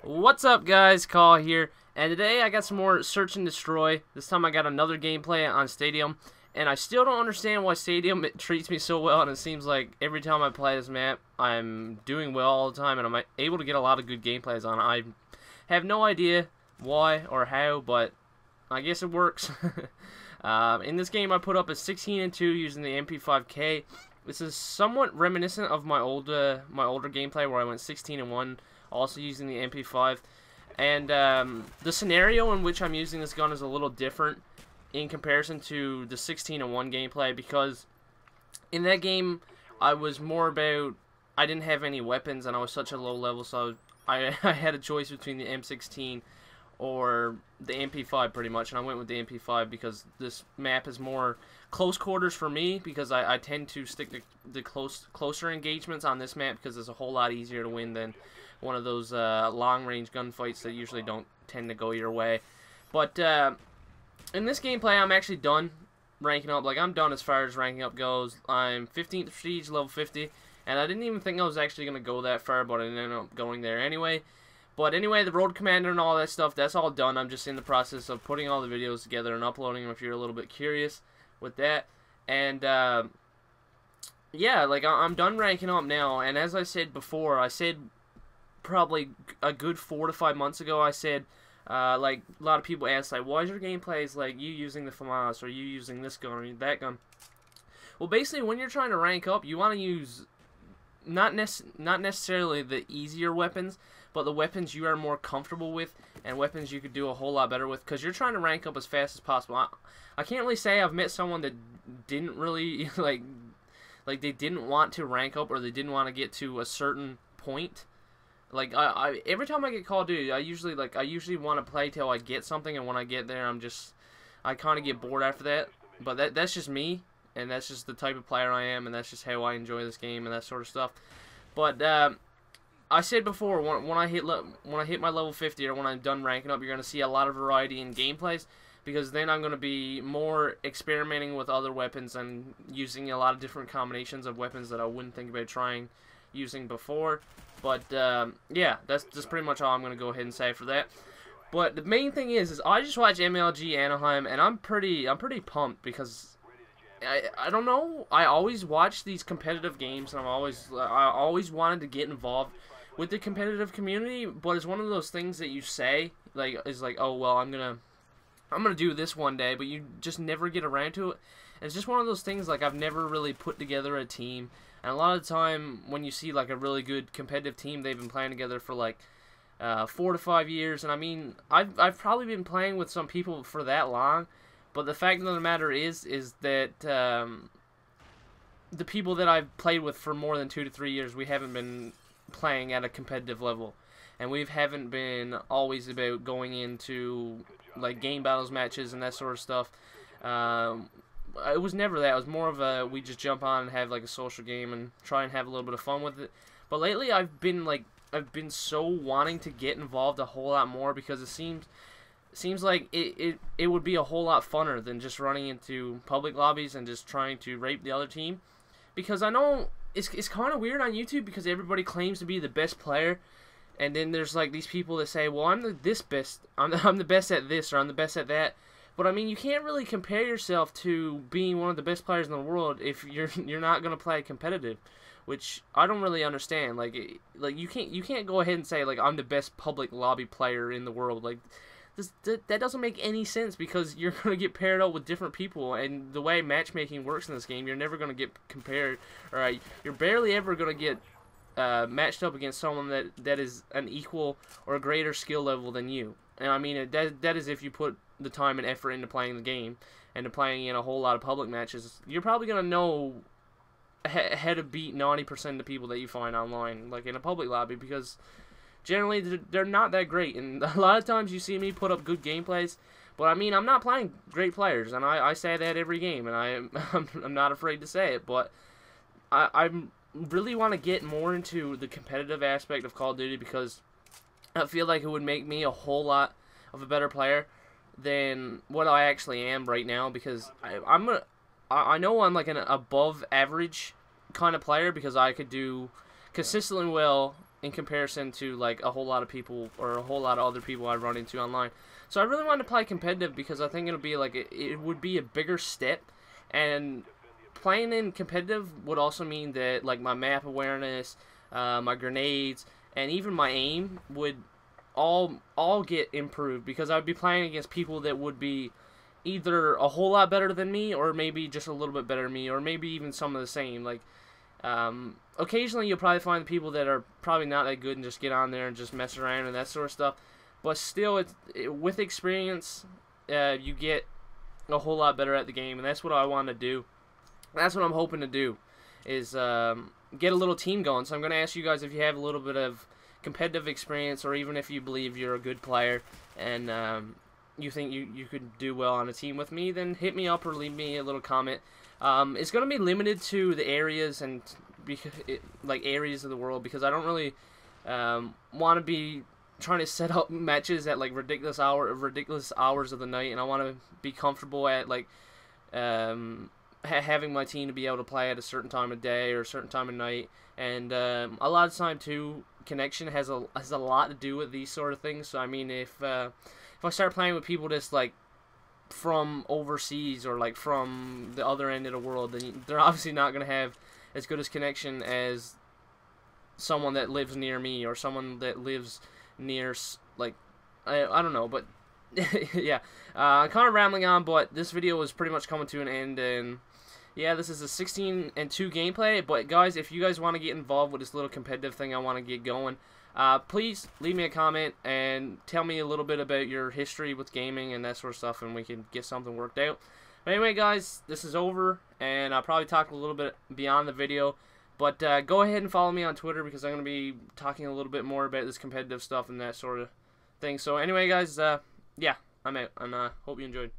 What's up, guys? Call here, and today I got some more Search and Destroy. This time I got another gameplay on Stadium, and I still don't understand why Stadium treats me so well, and it seems like every time I play this map, I'm doing well all the time, and I'm able to get a lot of good gameplays on it. I have no idea why or how, but I guess it works. In this game, I put up a 16-2 using the MP5K. This is somewhat reminiscent of my older gameplay where I went 16-1. Also using the MP5, and the scenario in which I'm using this gun is a little different in comparison to the 16-1 gameplay, because in that game I was more about, I didn't have any weapons and I was such a low level, so I had a choice between the M16 or the MP5 pretty much, and I went with the MP5 because this map is more close quarters for me, because I tend to stick to the closer engagements on this map because it's a whole lot easier to win than one of those long-range gunfights that usually don't tend to go your way. But in this gameplay, I'm actually done ranking up. Like, I'm done as far as ranking up goes. I'm 15th prestige, level 50, and I didn't even think I was actually going to go that far, but I ended up going there anyway. But anyway, the road commander and all that stuff, that's all done. I'm just in the process of putting all the videos together and uploading them if you're a little bit curious with that. And yeah, like, I'm done ranking up now, and as I said before, I said probably a good 4 to 5 months ago, I said, like, a lot of people ask, like, why is your gameplays like you using the FAMAS, or you using this gun, or that gun? Well, basically, when you're trying to rank up, you want to use not necessarily the easier weapons, but the weapons you are more comfortable with, and weapons you could do a whole lot better with, because you're trying to rank up as fast as possible. I can't really say I've met someone that didn't really, like they didn't want to rank up, or they didn't want to get to a certain point. Like, every time I get Call of Duty, I usually want to play till I get something, and when I get there, I kind of get bored after that. But that's just me, and that's just the type of player I am, and that's just how I enjoy this game and that sort of stuff. But I said before, when I hit my level 50, or when I'm done ranking up, you're gonna see a lot of variety in gameplays, because then I'm gonna be more experimenting with other weapons and using a lot of different combinations of weapons that I wouldn't think about trying using before. But yeah, that's just pretty much all I'm gonna go ahead and say for that. But the main thing is I just watched MLG Anaheim, and I'm pretty pumped, because I don't know, I always watch these competitive games, and I always wanted to get involved with the competitive community, but it's one of those things that you say, like, is like, oh well, I'm gonna do this one day, but you just never get around to it. And it's just one of those things, like, I've never really put together a team. And a lot of the time, when you see, like, a really good competitive team, they've been playing together for, like, 4 to 5 years. And, I mean, I've probably been playing with some people for that long. But the fact of the matter is that the people that I've played with for more than 2 to 3 years, we haven't been playing at a competitive level. And we haven't been always about going into, like, game battles matches and that sort of stuff. It was never that. It was more of a, we just jump on and have, like, a social game and try and have a little bit of fun with it. But lately I've been so wanting to get involved a whole lot more, because it seems like it would be a whole lot funner than just running into public lobbies and just trying to rape the other team. Because I know it's kind of weird on YouTube, because everybody claims to be the best player, and then there's, like, these people that say, well, I'm the best at this, or I'm the best at that. But, I mean, you can't really compare yourself to being one of the best players in the world if you're not going to play competitive, which I don't really understand. Like you can't go ahead and say, like, I'm the best public lobby player in the world. Like, that doesn't make any sense, because you're going to get paired up with different people, and the way matchmaking works in this game, you're never going to get compared, or you're barely ever going to get matched up against someone that is an equal or greater skill level than you. And I mean, that is if you put the time and effort into playing the game and to playing in a whole lot of public matches. You're probably going to know how to beat 90% of the people that you find online, like in a public lobby, because generally they're not that great. And a lot of times you see me put up good gameplays, but I mean, I'm not playing great players, and I say that every game, and I'm not afraid to say it. But I really want to get more into the competitive aspect of Call of Duty, because I feel like it would make me a whole lot of a better player than what I actually am right now, because I know I'm like an above average kind of player, because I could do consistently well in comparison to like a whole lot of people or a whole lot of other people I run into online. So I really wanted to play competitive because I think it'll be like it would be a bigger step, and playing in competitive would also mean that like my map awareness, my grenades, and even my aim would all get improved, because I'd be playing against people that would be either a whole lot better than me, or maybe just a little bit better than me, or maybe even some of the same. Like occasionally you'll probably find people that are probably not that good and just get on there and just mess around and that sort of stuff. But still, with experience, you get a whole lot better at the game, and that's what I want to do. That's what I'm hoping to do, is get a little team going. So I'm going to ask you guys if you have a little bit of competitive experience, or even if you believe you're a good player and you think you could do well on a team with me, then hit me up or leave me a little comment. It's going to be limited to the areas and like areas of the world, because I don't really want to be trying to set up matches at like ridiculous hours of the night, and I want to be comfortable at like having my team to be able to play at a certain time of day or a certain time of night. And a lot of time too, connection has a lot to do with these sort of things. So I mean, if I start playing with people just like from overseas or like from the other end of the world, then they're obviously not going to have as good as connection as someone that lives near me, or someone that lives near, like, I don't know, but yeah, I'm kind of rambling on, but this video is pretty much coming to an end, and yeah, this is a 16-2 gameplay. But guys, if you guys want to get involved with this little competitive thing I want to get going, please leave me a comment and tell me a little bit about your history with gaming and that sort of stuff, and we can get something worked out. But anyway, guys, this is over, and I'll probably talk a little bit beyond the video. But go ahead and follow me on Twitter, because I'm going to be talking a little bit more about this competitive stuff and that sort of thing. So anyway, guys, yeah, I'm out, and hope you enjoyed.